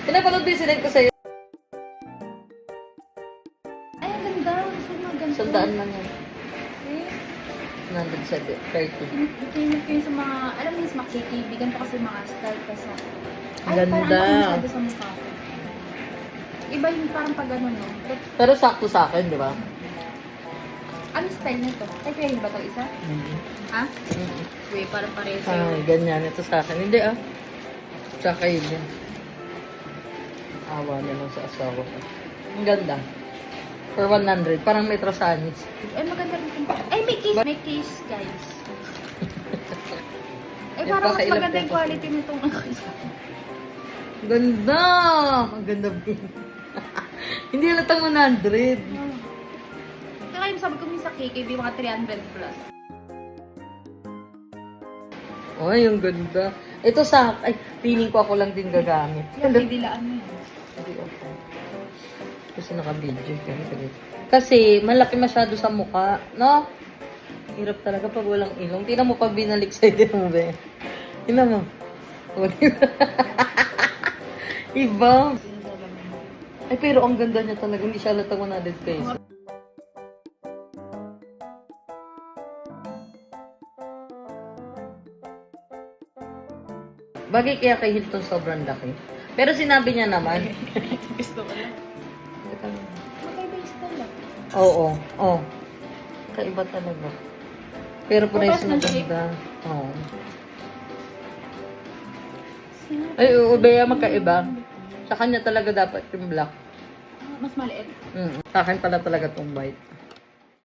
Pinapanood din sinend ko sa'yo. Ay, ang ganda. So, maganda. Sandaan lang yan. Eh, 130. Tingin ko yung sa mga, alam mo yung sa makikib, ganito kasi mga style ka sa... Ay, Ganda. parang ako masyado sa mukha ko. Iba yung parang pag ano, no? Pero sakto sa akin, di ba? Ano style nito? Ay, kaya ba ito isa? Ha? Wait, parang pareho sa'yo. Ay, ganyan. Ito sa akin. Hindi ah. Tsaka yun yan. Awa na lang sa asawa ko. Ang ganda. For 100. Parang Metro Sanis. Ay, maganda rin itong... Ay, may case! May case, guys. Ay, Yan, parang mas pakailan maganda ko yung kasi. quality nitong ano isa. Ganda! Ang ganda din. Hindi halatang 100. Kaya yung sabi ko minsan KKB, mga 300 plus. Ay, ang ganda. Ito sa... Ay, feeling ko ako lang din gagamit. Kaya pidilaan mo yun. Hindi ako. Kasi naka-video. Kasi malaki masyado sa mukha. No? Hirap talaga pag walang ilong. Tingnan mo pag binalik sa'yo. Tingnan mo ba? Tingnan mo. O, diba? Iba. Ay, pero ang ganda niya talaga. Hindi siya halatang 100 pesos. Bagay kaya kay Hilton sobrang laki. Pero sinabi niya naman. Gusto ko lang. Magkaiba yung style ah. Oo. Oo. Kaiba talaga. Pero price na Bukas ng ganda. Oo. Ay, Ubea magkaiba. Sa kanya talaga dapat yung black. Mas maliit. Sa akin pala talaga itong white.